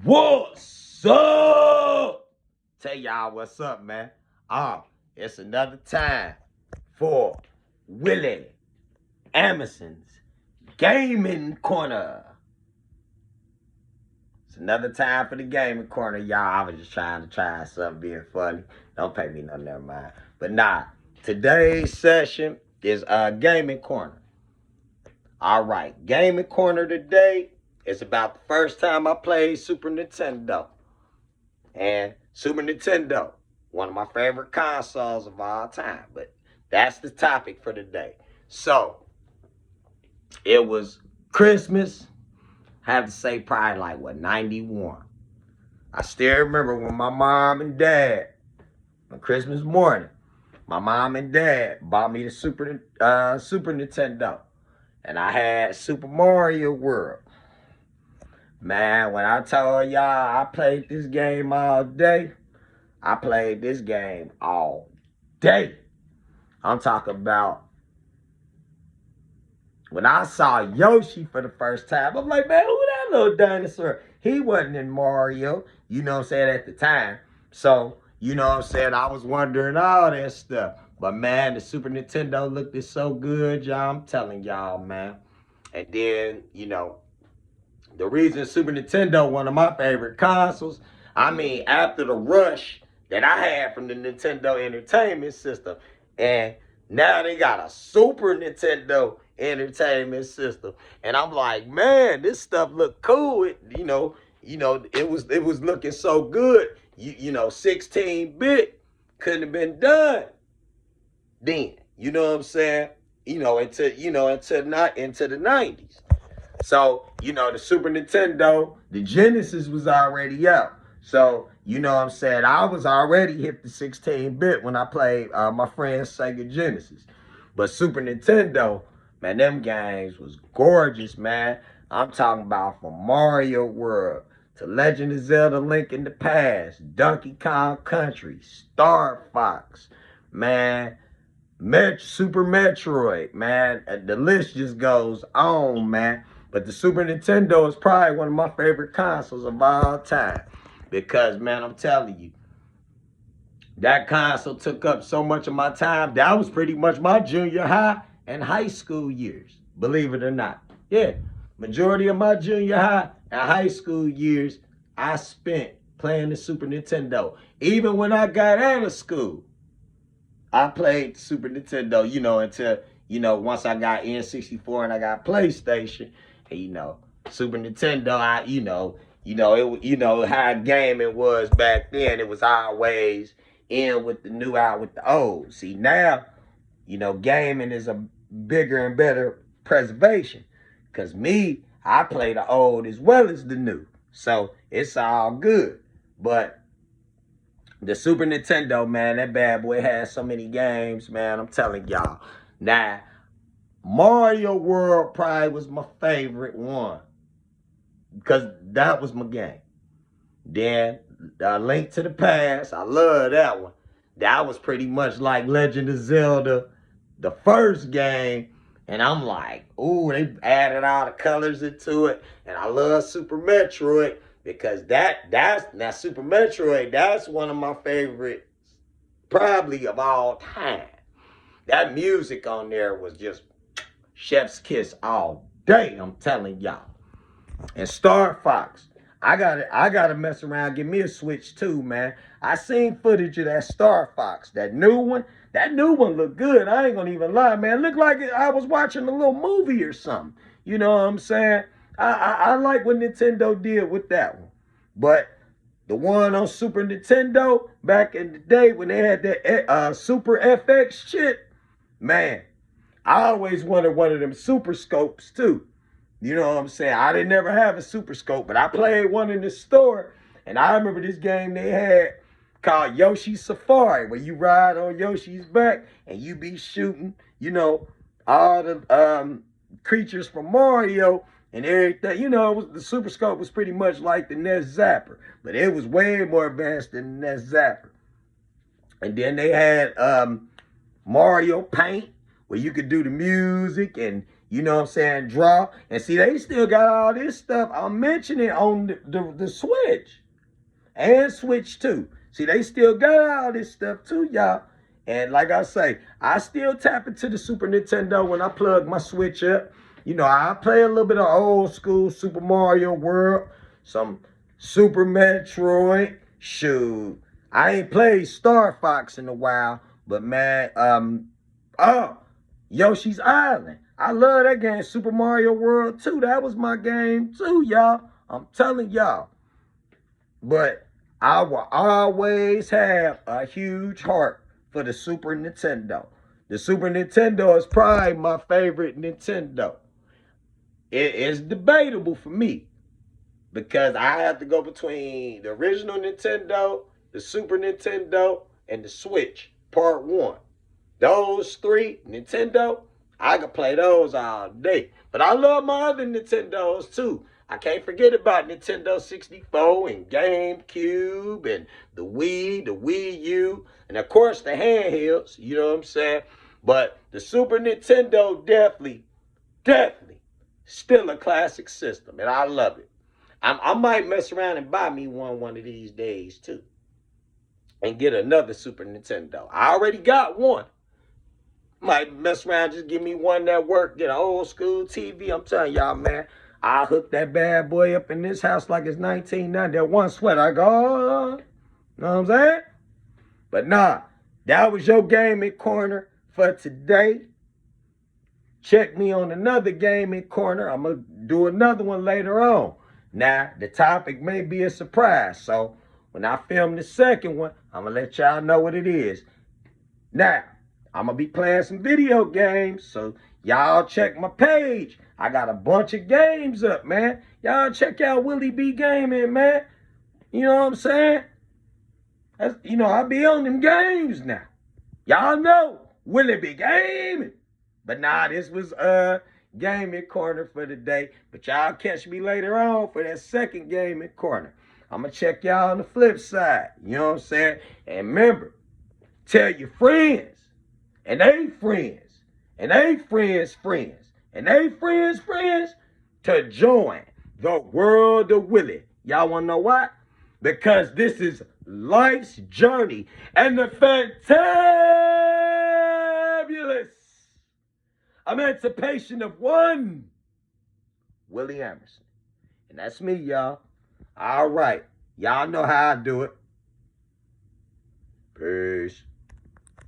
What's up? Tell y'all what's up, man. It's another time for Willie Amerson's Gaming Corner. It's another time for the Gaming Corner, y'all. I was just trying to try something being funny. Don't pay me no, never mind. But nah, today's session is Gaming Corner. All right, Gaming Corner today is about the first time I played Super Nintendo. And Super Nintendo, one of my favorite consoles of all time. But that's the topic for today. So, it was Christmas. I have to say probably like, 91. I still remember when my mom and dad, on Christmas morning, my mom and dad bought me the Super Nintendo. And I had Super Mario World. Man, when I told y'all I played this game all day, I played this game all day. I'm talking about when I saw Yoshi for the first time, I'm like, man, who that little dinosaur? He wasn't in Mario, you know what I'm saying, at the time. So, you know what I'm saying, I was wondering all that stuff. But man, the Super Nintendo looked so good, y'all. I'm telling y'all, man. And then, you know, the reason Super Nintendo, one of my favorite consoles, I mean, after the rush that I had from the Nintendo Entertainment System, and now they got a Super Nintendo Entertainment System, and I'm like, man, this stuff look cool. It was looking so good. You know, 16-bit couldn't have been done then. You know what I'm saying? Into the 90s. So, you know, the Super Nintendo, the Genesis was already out. So, you know what I'm saying? I was already hip to 16-bit when I played my friend's Sega Genesis. But Super Nintendo, man, them games was gorgeous, man. I'm talking about from Mario World to Legend of Zelda Link in the Past, Donkey Kong Country, Star Fox, man, Super Metroid, man. The list just goes on, man. But the Super Nintendo is probably one of my favorite consoles of all time. Because, man, I'm telling you, that console took up so much of my time. That was pretty much my junior high and high school years, believe it or not. Yeah, majority of my junior high and high school years, I spent playing the Super Nintendo. Even when I got out of school, I played Super Nintendo, you know, until, you know, once I got N64 and I got PlayStation, and, you know, Super Nintendo, how gaming was back then. It was always in with the new, out with the old. See, now, you know, gaming is a bigger and better preservation. Because me, I play the old as well as the new. So, it's all good. But the Super Nintendo, man, that bad boy has so many games, man. I'm telling y'all. Now, Mario World probably was my favorite one, because that was my game. Then, Link to the Past, I love that one. That was pretty much like Legend of Zelda, the first game. And I'm like, ooh, they added all the colors into it. And I love Super Metroid, because that's Super Metroid, that's one of my favorites probably of all time. That music on there was just chef's kiss all day, I'm telling y'all. And Star Fox, I gotta mess around, give me a Switch too, man. I seen footage of that Star Fox, that new one. That new one looked good. I ain't gonna even lie, man. It looked like I was watching a little movie or something. You know what I'm saying? I like what Nintendo did with that one. But the one on Super Nintendo back in the day when they had that Super FX shit, man, I always wanted one of them Super Scopes too. You know what I'm saying? I didn't never have a Super Scope, but I played one in the store. And I remember this game they had called Yoshi's Safari, where you ride on Yoshi's back and you be shooting, you know, all the creatures from Mario and everything. You know, the Super Scope was pretty much like the NES Zapper, but it was way more advanced than the NES Zapper. And then they had Mario Paint, where you could do the music and you know what I'm saying, draw. And see, they still got all this stuff I'm mentioning on the Switch. And Switch 2. See, they still got all this stuff too, y'all. And like I say, I still tap into the Super Nintendo when I plug my Switch up. You know, I play a little bit of old school Super Mario World, some Super Metroid. Shoot, I ain't played Star Fox in a while, but man, oh, Yoshi's Island. I love that game, Super Mario World 2. That was my game too, y'all. I'm telling y'all. But I will always have a huge heart for the Super Nintendo. The Super Nintendo is probably my favorite Nintendo. It is debatable for me because I have to go between the original Nintendo, the Super Nintendo, and the Switch Part 1. Those three, Nintendo, I could play those all day. But I love my other Nintendos too. I can't forget about Nintendo 64 and GameCube and the Wii U, and of course the handhelds, you know what I'm saying? But the Super Nintendo definitely still a classic system, and I love it. I might mess around and buy me one of these days too, and get another Super Nintendo. I already got one. Might mess around, just give me one that work, get an old school TV. I'm telling y'all, man, I hook that bad boy up in this house like it's 1990. That one sweat, I go, oh, know what I'm saying? But nah, that was your gaming corner for today. Check me on another gaming corner. I'm going to do another one later on. Now, the topic may be a surprise. So, when I film the second one, I'm going to let y'all know what it is. Now, I'm going to be playing some video games. So, y'all check my page. I got a bunch of games up, man. Y'all check out Willie B Gaming, man. You know what I'm saying? I be on them games now. Y'all know Willie B Gaming. But nah, this was gaming corner for the day. But y'all catch me later on for that second gaming corner. I'm going to check y'all on the flip side. You know what I'm saying? And remember, tell your friends, and they friends, and they friends, and they friends to join the world of Willie. Y'all want to know why? Because this is life's journey and the fantabulous emancipation of one Willie Amerson. And that's me, y'all. All right. Y'all know how I do it. Peace.